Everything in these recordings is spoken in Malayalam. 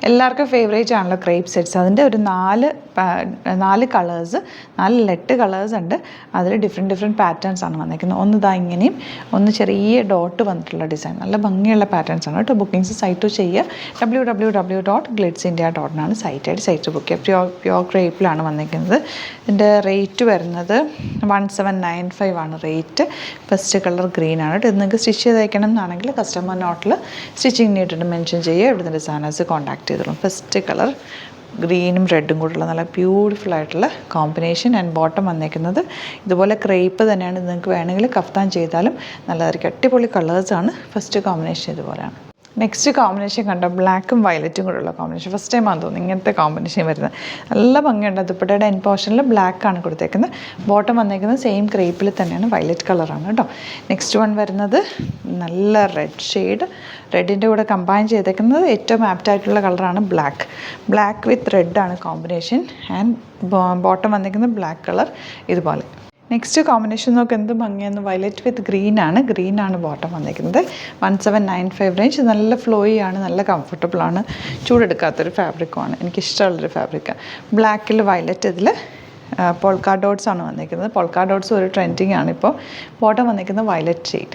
എല്ലാവർക്കും ഫേവറേറ്റ് ആണല്ലോ ക്രേപ്പ് സെറ്റ്സ്. അതിൻ്റെ ഒരു നാല് കളേഴ്സ്, 4 ലെട്ട് കളേഴ്സ് ഉണ്ട്. അതിൽ ഡിഫറെൻറ്റ് പാറ്റേൺസ് ആണ് വന്നിരിക്കുന്നത്. ഒന്ന് ഇതാ ഇങ്ങനെയും, ഒന്ന് ചെറിയ ഡോട്ട് വന്നിട്ടുള്ള ഡിസൈൻ. നല്ല ഭംഗിയുള്ള പാറ്റേൺസ് ആണ് കേട്ടോ. ബുക്കിംഗ്സ് സൈറ്റ് ചെയ്യുക. www.glitzindia.in സൈറ്റ് ബുക്ക് ചെയ്യുക. പ്യോർ ക്രേപ്പിലാണ് വന്നിരിക്കുന്നത്. ഇതിൻ്റെ റേറ്റ് വരുന്നത് 1795 ആണ് റേറ്റ്. ഫസ്റ്റ് കളർ ഗ്രീൻ ആണ്. ഇത് നിങ്ങൾക്ക് സ്റ്റിച്ച് ചെയ്ത് അയക്കണം എന്നാണെങ്കിൽ കസ്റ്റമർ നോട്ടിൽ സ്റ്റിച്ചിങ് നീട്ടിട്ട് മെൻഷൻ ചെയ്യുക. ഇവിടുന്ന് ഡിസൈനേഴ്സ് കോൺടാക്ട് ചെയ്തോളും. ഫസ്റ്റ് കളർ ഗ്രീനും റെഡും കൂടെയുള്ള നല്ല ബ്യൂട്ടിഫുൾ ആയിട്ടുള്ള കോമ്പിനേഷൻ. ആൻഡ് ബോട്ടം വന്നേക്കുന്നത് ഇതുപോലെ ക്രേപ്പ് തന്നെയാണ്. നിങ്ങൾക്ക് വേണമെങ്കിൽ കഫ്താൻ ചെയ്താലും നല്ലതായിരിക്കും. അടിപൊളി കളേഴ്സാണ്. ഫസ്റ്റ് കോമ്പിനേഷൻ ഇതുപോലെയാണ്. നെക്സ്റ്റ് കോമ്പിനേഷൻ കണ്ടോ, ബ്ലാക്കും വയലറ്റും കൂടെയുള്ള കോമ്പിനേഷൻ. ഫസ്റ്റ് ടൈമാണെന്ന് തോന്നുന്നു ഇങ്ങനത്തെ കോമ്പിനേഷൻ വരുന്നത്. നല്ല ഭംഗിയുണ്ട്. ദുപ്പട്ടയുടെ എൻഡ് പോർഷനിൽ ബ്ലാക്കാണ് കൊടുത്തേക്കുന്നത്. ബോട്ടം വന്നേക്കുന്നത് സെയിം ക്രേപ്പിൽ തന്നെയാണ്, വയലറ്റ് കളറാണ് കേട്ടോ. നെക്സ്റ്റ് വൺ വരുന്നത് നല്ല റെഡ് ഷെയ്ഡ്. റെഡിൻ്റെ കൂടെ കമ്പൈൻ ചെയ്തേക്കുന്നത് ഏറ്റവും ആപ്റ്റായിട്ടുള്ള കളറാണ് ബ്ലാക്ക് വിത്ത് റെഡാണ് കോമ്പിനേഷൻ. ആൻഡ് ബോട്ടം വന്നേക്കുന്നത് ബ്ലാക്ക് കളർ ഇതുപോലെ. നെക്സ്റ്റ് കോമ്പിനേഷൻ നോക്ക് എന്ത് ഭംഗിയാണ്. വയലറ്റ് വിത്ത് ഗ്രീനാണ് ബോട്ടം വന്നിരിക്കുന്നത്. 1795 റേഞ്ച്. നല്ല ഫ്ലോയി ആണ്, നല്ല കംഫർട്ടബിളാണ്, ചൂടെടുക്കാത്തൊരു ഫാബ്രിക്കുമാണ്. എനിക്കിഷ്ടമുള്ളൊരു ഫാബ്രിക്കാണ്. ബ്ലാക്കിൽ വയലറ്റ്, ഇതിൽ പോൾക്കാ ഡോട്ട്സ് ആണ് വന്നിരിക്കുന്നത്. പോൾക്കാ ഡോട്ട്സ് ഒരു ട്രെൻഡിങ് ആണ് ഇപ്പോൾ. ബോട്ടം വന്നിരിക്കുന്നത് വയലറ്റ് ഷെയ്ഡ്.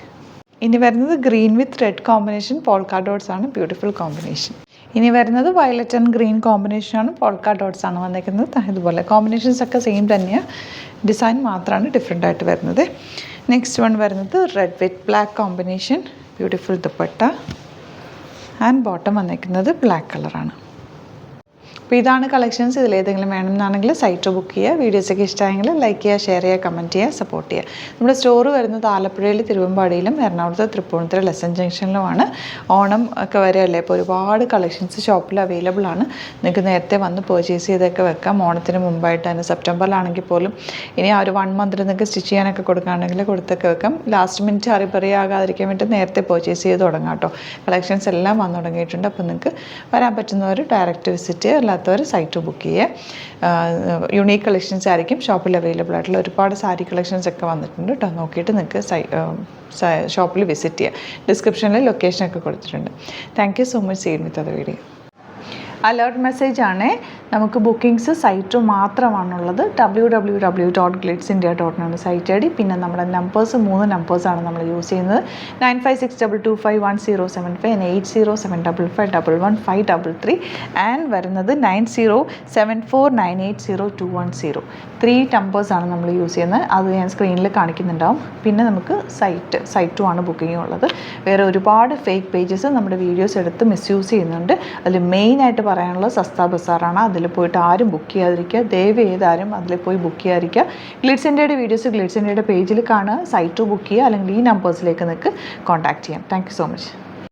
ഇനി വരുന്നത് green with red combination, polka dots ആണ്, ബ്യൂട്ടിഫുൾ കോമ്പിനേഷൻ. ഇനി വരുന്നത് വയലറ്റ് ആൻഡ് ഗ്രീൻ കോമ്പിനേഷനാണ്, പോൾക്കാ ഡോട്ട്സ് ആണ് വന്നിരിക്കുന്നത്. ഇതുപോലെ കോമ്പിനേഷൻസ് ഒക്കെ സെയിം തന്നെയാണ്, ഡിസൈൻ മാത്രമാണ് ഡിഫറെൻ്റ് ആയിട്ട് വരുന്നത്. നെക്സ്റ്റ് വൺ വരുന്നത് read with black combination, beautiful dupatta. And bottom വന്നിരിക്കുന്നത് ബ്ലാക്ക് കളറാണ്. അപ്പോൾ ഇതാണ് കളക്ഷൻസ്. ഇതിലേതെങ്കിലും വേണമെന്നാണെങ്കിൽ സൈറ്റ് ബുക്ക് ചെയ്യുക. വീഡിയോസൊക്കെ ഇഷ്ടമായെങ്കിൽ ലൈക്ക് ചെയ്യുക, ഷെയർ ചെയ്യുക, കമൻറ്റ് ചെയ്യുക, സപ്പോർട്ട് ചെയ്യുക. നമ്മുടെ സ്റ്റോർ വരുന്നത് ആലപ്പുഴയിൽ, തിരുവമ്പാടിയിലും, എറണാകുളത്ത് തൃപ്പൂണിത്തുറ ലെസൺ ജംഗ്ഷനിലുമാണ്. ഓണം ഒക്കെ വരെയല്ലേ, ഇപ്പോൾ ഒരുപാട് കളക്ഷൻസ് ഷോപ്പിൽ അവൈലബിൾ ആണ്. നിങ്ങൾക്ക് നേരത്തെ വന്ന് പർച്ചേസ് ചെയ്തൊക്കെ വെക്കാം. ഓണത്തിന് മുമ്പായിട്ട് തന്നെ സെപ്റ്റംബറിലാണെങ്കിൽ പോലും ഇനി ആ ഒരു 1 മന്തിൽ നിങ്ങൾക്ക് സ്റ്റിച്ച് ചെയ്യാനൊക്കെ കൊടുക്കുകയാണെങ്കിൽ കൊടുത്തൊക്കെ വെക്കാം. ലാസ്റ്റ് മിനിറ്റ് അറിയാകാതിരിക്കാൻ വേണ്ടി നേരത്തെ പർച്ചേസ് ചെയ്ത് തുടങ്ങാം കേട്ടോ. കളക്ഷൻസ് എല്ലാം വന്നു തുടങ്ങിയിട്ടുണ്ട്. അപ്പോൾ നിങ്ങൾക്ക് വരാൻ പറ്റുന്നവർ ഡയറക്റ്റ് വിസിറ്റ് ചെയ്യുക, സൈറ്റ് ബുക്ക് ചെയ്യുക. യുണീക്ക് കളക്ഷൻസ് ആയിരിക്കും ഷോപ്പിൽ അവൈലബിൾ ആയിട്ടുള്ള. ഒരുപാട് സാരി കളക്ഷൻസ് ഒക്കെ വന്നിട്ടുണ്ട് കേട്ടോ. നോക്കിയിട്ട് നിങ്ങൾക്ക് ഷോപ്പിൽ വിസിറ്റ് ചെയ്യുക. ഡിസ്ക്രിപ്ഷനിൽ ലൊക്കേഷനൊക്കെ കൊടുത്തിട്ടുണ്ട്. Thank you so much. Scene with അത് വീഡിയോ. അലേർട്ട് മെസ്സേജ് ആണ്. നമുക്ക് ബുക്കിംഗ്സ് സൈറ്റ് മാത്രമാണുള്ളത്. www.glitzindia.in site I D. പിന്നെ നമ്മുടെ നമ്പേഴ്സ് 3 നമ്പേഴ്സാണ് നമ്മൾ യൂസ് ചെയ്യുന്നത്. 9562251075 and 8075551153 ആൻഡ് വരുന്നത് 9074980210. 3 നമ്പേഴ്സാണ് നമ്മൾ യൂസ് ചെയ്യുന്നത്. അത് ഞാൻ സ്ക്രീനിൽ കാണിക്കുന്നുണ്ടാവും. പിന്നെ നമുക്ക് സൈറ്റും ആണ് ബുക്കിംഗ് ഉള്ളത്. വേറെ ഒരുപാട് ഫേക്ക് പേജസ് നമ്മുടെ വീഡിയോസ് എടുത്ത് മിസ്യൂസ് ചെയ്യുന്നുണ്ട്. അതിൽ മെയിനായിട്ട് പറയാനുള്ളത് സസ്ത ബസാറാണ്. അതിൽ പോയിട്ട് ആരും ബുക്ക് ചെയ്യാതിരിക്കുക. ദയവ് ചെയ്താരും അതിൽ പോയി ബുക്ക് ചെയ്യാതിരിക്കുക. ഗ്ലിറ്റ്സ് ഇന്ത്യയുടെ വീഡിയോസ് ഗ്ലിറ്റ്സ് ഇന്ത്യയുടെ പേജിൽ കാണുക, സൈറ്റ് ബുക്ക് ചെയ്യുക, അല്ലെങ്കിൽ ഈ നമ്പേഴ്സിലേക്ക് നിങ്ങൾക്ക് കോൺടാക്ട് ചെയ്യാം. Thank you so much.